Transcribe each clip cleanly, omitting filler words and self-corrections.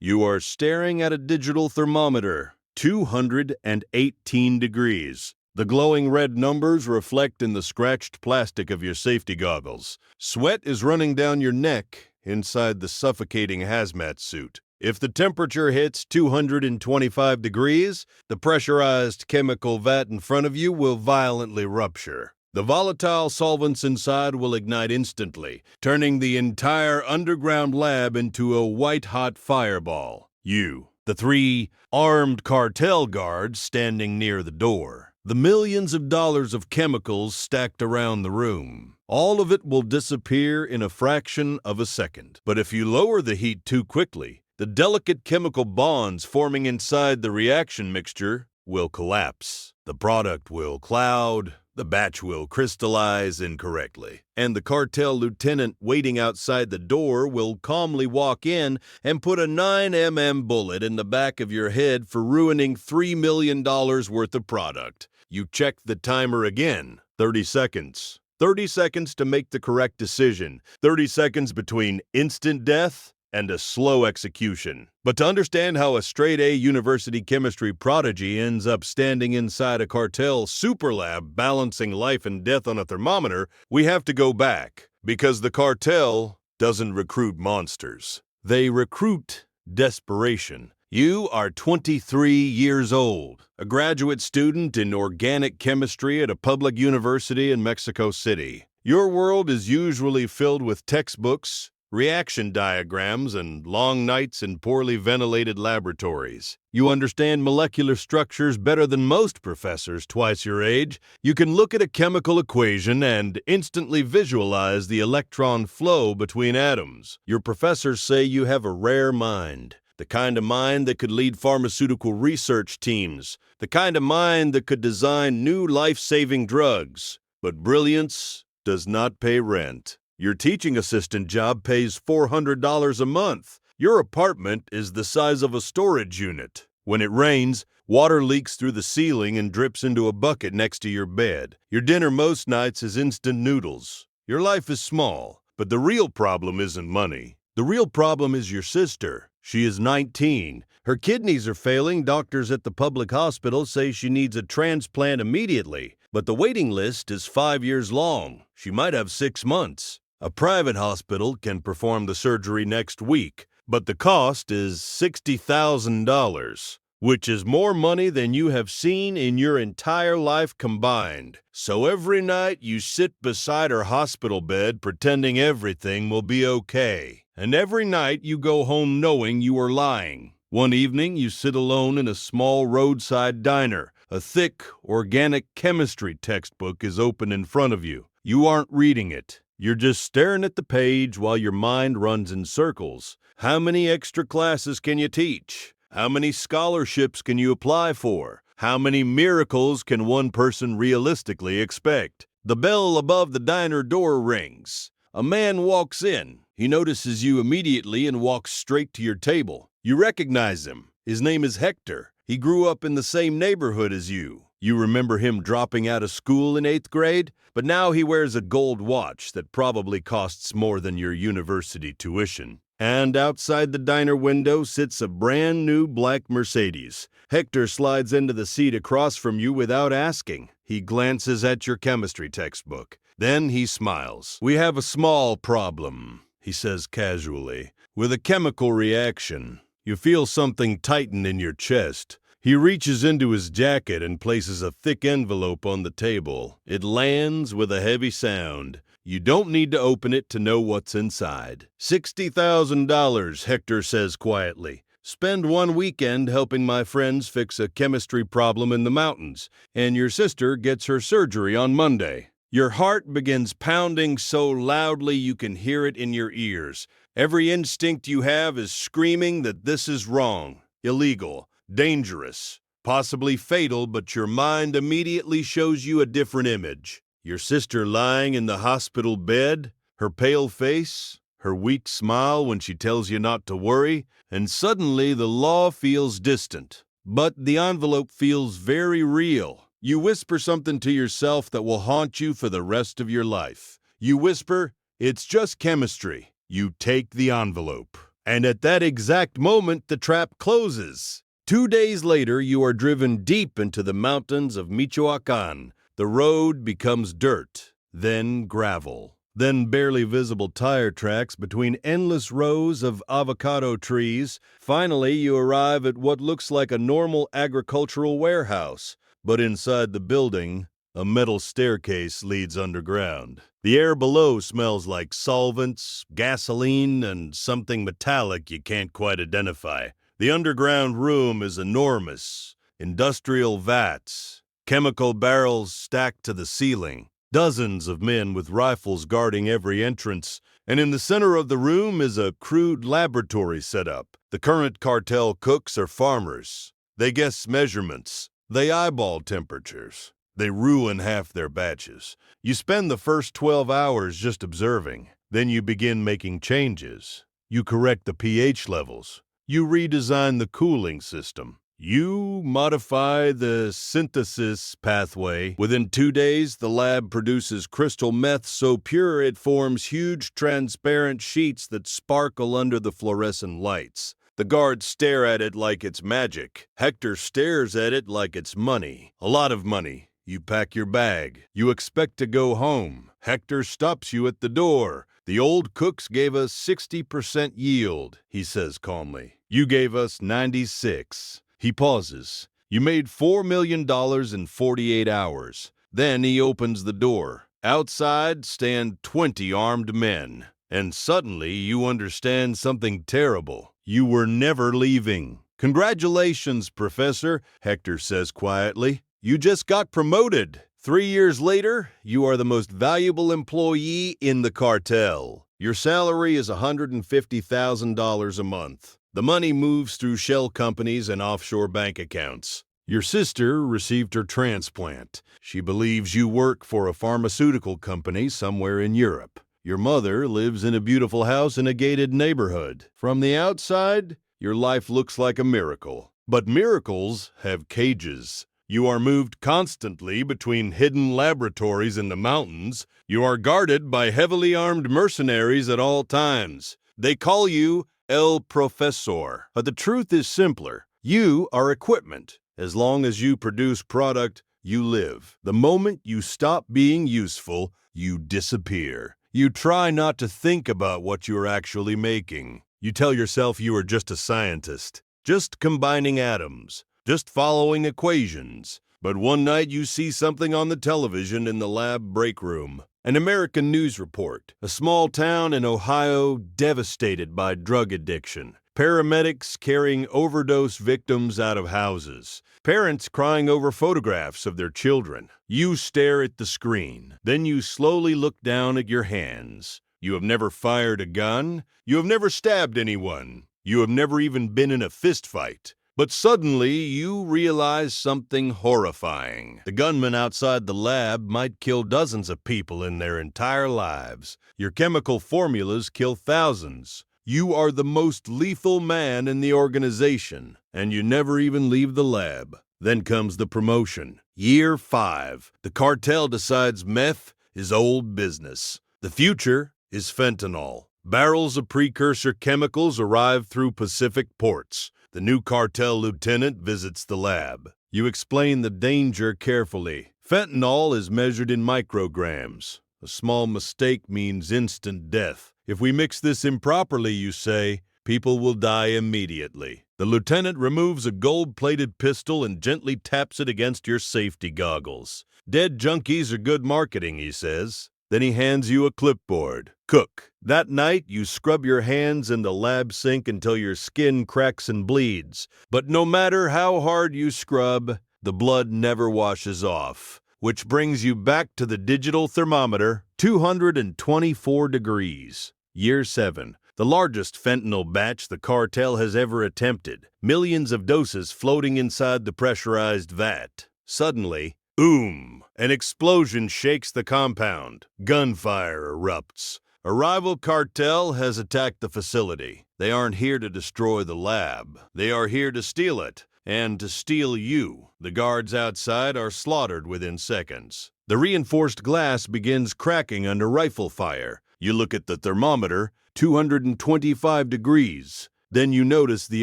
You are staring at a digital thermometer, 218 degrees. The glowing red numbers reflect in the scratched plastic of your safety goggles. Sweat is running down your neck inside the suffocating hazmat suit. If the temperature hits 225 degrees, the pressurized chemical vat in front of you will violently rupture. The volatile solvents inside will ignite instantly, turning the entire underground lab into a white-hot fireball. You, the 3 armed cartel guards standing near the door. The millions of dollars of chemicals stacked around the room. All of it will disappear in a fraction of a second. But if you lower the heat too quickly, the delicate chemical bonds forming inside the reaction mixture will collapse. The product will cloud, the batch will crystallize incorrectly, and the cartel lieutenant waiting outside the door will calmly walk in and put a 9mm bullet in the back of your head for ruining $3 million worth of product. You check the timer again. 30 seconds. 30 seconds to make the correct decision. 30 seconds between instant death and a slow execution. But to understand how a straight-A university chemistry prodigy ends up standing inside a cartel super lab balancing life and death on a thermometer, we have to go back. Because the cartel doesn't recruit monsters. They recruit desperation. You are 23 years old, a graduate student in organic chemistry at a public university in Mexico City. Your world is usually filled with textbooks, reaction diagrams, and long nights in poorly ventilated laboratories. You understand molecular structures better than most professors twice your age. You can look at a chemical equation and instantly visualize the electron flow between atoms. Your professors say you have a rare mind. The kind of mind that could lead pharmaceutical research teams. The kind of mind that could design new life-saving drugs. But brilliance does not pay rent. Your teaching assistant job pays $400 a month. Your apartment is the size of a storage unit. When it rains, water leaks through the ceiling and drips into a bucket next to your bed. Your dinner most nights is instant noodles. Your life is small, but the real problem isn't money. The real problem is your sister. She is 19. Her kidneys are failing. Doctors at the public hospital say she needs a transplant immediately, but the waiting list is 5 years long. She might have 6 months. A private hospital can perform the surgery next week, but the cost is $60,000, which is more money than you have seen in your entire life combined. So every night you sit beside her hospital bed pretending everything will be okay. And every night you go home knowing you are lying. One evening you sit alone in a small roadside diner. A thick, organic chemistry textbook is open in front of you. You aren't reading it. You're just staring at the page while your mind runs in circles. How many extra classes can you teach? How many scholarships can you apply for? How many miracles can one person realistically expect? The bell above the diner door rings. A man walks in. He notices you immediately and walks straight to your table. You recognize him. His name is Hector. He grew up in the same neighborhood as you. You remember him dropping out of school in 8th grade? But now he wears a gold watch that probably costs more than your university tuition. And outside the diner window sits a brand new black Mercedes. Hector slides into the seat across from you without asking. He glances at your chemistry textbook. Then he smiles. "We have a small problem," he says casually, "with a chemical reaction." You feel something tighten in your chest. He reaches into his jacket and places a thick envelope on the table. It lands with a heavy sound. You don't need to open it to know what's inside. $60,000, Hector says quietly. "Spend one weekend helping my friends fix a chemistry problem in the mountains, and your sister gets her surgery on Monday." Your heart begins pounding so loudly you can hear it in your ears. Every instinct you have is screaming that this is wrong, illegal, dangerous, possibly fatal, but your mind immediately shows you a different image. Your sister lying in the hospital bed, her pale face, her weak smile when she tells you not to worry, and suddenly the law feels distant. But the envelope feels very real. You whisper something to yourself that will haunt you for the rest of your life. You whisper, "It's just chemistry." You take the envelope. And at that exact moment, the trap closes. 2 days later, you are driven deep into the mountains of Michoacan. The road becomes dirt, then gravel, then barely visible tire tracks between endless rows of avocado trees. Finally, you arrive at what looks like a normal agricultural warehouse, but inside the building, a metal staircase leads underground. The air below smells like solvents, gasoline, and something metallic you can't quite identify. The underground room is enormous. Industrial vats, chemical barrels stacked to the ceiling, dozens of men with rifles guarding every entrance, and in the center of the room is a crude laboratory setup. The current cartel cooks are farmers. They guess measurements. They eyeball temperatures. They ruin half their batches. You spend the first 12 hours just observing. Then you begin making changes. You correct the pH levels. You redesign the cooling system. You modify the synthesis pathway. Within 2 days, the lab produces crystal meth so pure it forms huge transparent sheets that sparkle under the fluorescent lights. The guards stare at it like it's magic. Hector stares at it like it's money. A lot of money. You pack your bag. You expect to go home. Hector stops you at the door. The old cooks gave us 60% yield, he says calmly. You gave us 96. He pauses. You made $4 million in 48 hours. Then he opens the door. Outside stand 20 armed men. And suddenly you understand something terrible. You were never leaving. Congratulations, Professor, Hector says quietly. You just got promoted. 3 years later, you are the most valuable employee in the cartel. Your salary is $150,000 a month. The money moves through shell companies and offshore bank accounts. Your sister received her transplant. She believes you work for a pharmaceutical company somewhere in Europe. Your mother lives in a beautiful house in a gated neighborhood. From the outside, your life looks like a miracle. But miracles have cages. You are moved constantly between hidden laboratories in the mountains. You are guarded by heavily armed mercenaries at all times. They call you El Profesor. But the truth is simpler. You are equipment. As long as you produce product, you live. The moment you stop being useful, you disappear. You try not to think about what you are actually making. You tell yourself you are just a scientist, just combining atoms, just following equations. But one night you see something on the television in the lab break room. An American news report. A small town in Ohio devastated by drug addiction. Paramedics carrying overdose victims out of houses. Parents crying over photographs of their children. You stare at the screen. Then you slowly look down at your hands. You have never fired a gun. You have never stabbed anyone. You have never even been in a fist fight. But suddenly, you realize something horrifying. The gunman outside the lab might kill dozens of people in their entire lives. Your chemical formulas kill thousands. You are the most lethal man in the organization, and you never even leave the lab. Then comes the promotion. Year 5. The cartel decides meth is old business. The future is fentanyl. Barrels of precursor chemicals arrive through Pacific ports. The new cartel lieutenant visits the lab. You explain the danger carefully. Fentanyl is measured in micrograms. A small mistake means instant death. If we mix this improperly, you say, people will die immediately. The lieutenant removes a gold-plated pistol and gently taps it against your safety goggles. Dead junkies are good marketing, he says. Then he hands you a clipboard. Cook. That night, you scrub your hands in the lab sink until your skin cracks and bleeds. But no matter how hard you scrub, the blood never washes off. Which brings you back to the digital thermometer, 224 degrees. Year 7. The largest fentanyl batch the cartel has ever attempted. Millions of doses floating inside the pressurized vat. Suddenly, boom! An explosion shakes the compound. Gunfire erupts. A rival cartel has attacked the facility. They aren't here to destroy the lab. They are here to steal it. And to steal you. The guards outside are slaughtered within seconds. The reinforced glass begins cracking under rifle fire. You look at the thermometer. 225 degrees. Then you notice the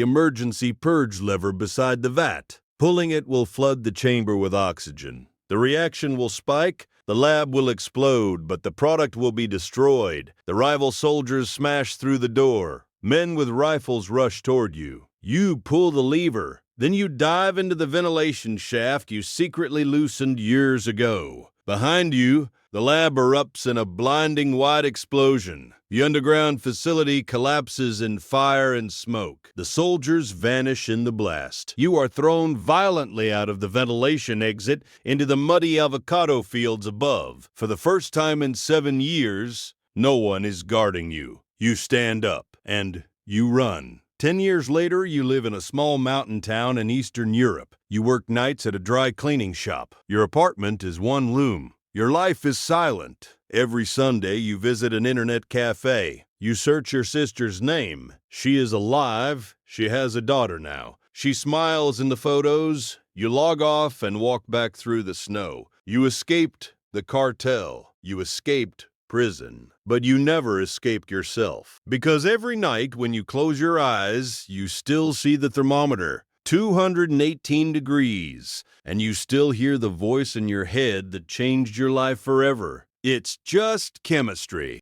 emergency purge lever beside the vat. Pulling it will flood the chamber with oxygen. The reaction will spike, the lab will explode, but the product will be destroyed. The rival soldiers smash through the door. Men with rifles rush toward you. You pull the lever. Then you dive into the ventilation shaft you secretly loosened years ago. Behind you, the lab erupts in a blinding white explosion. The underground facility collapses in fire and smoke. The soldiers vanish in the blast. You are thrown violently out of the ventilation exit into the muddy avocado fields above. For the first time in 7 years, no one is guarding you. You stand up and you run. 10 years later, you live in a small mountain town in Eastern Europe. You work nights at a dry cleaning shop. Your apartment is one room. Your life is silent. Every Sunday, you visit an internet cafe. You search your sister's name. She is alive. She has a daughter now. She smiles in the photos. You log off and walk back through the snow. You escaped the cartel. You escaped prison. But you never escaped yourself. Because every night when you close your eyes, you still see the thermometer. 218 degrees, and you still hear the voice in your head that changed your life forever. It's just chemistry.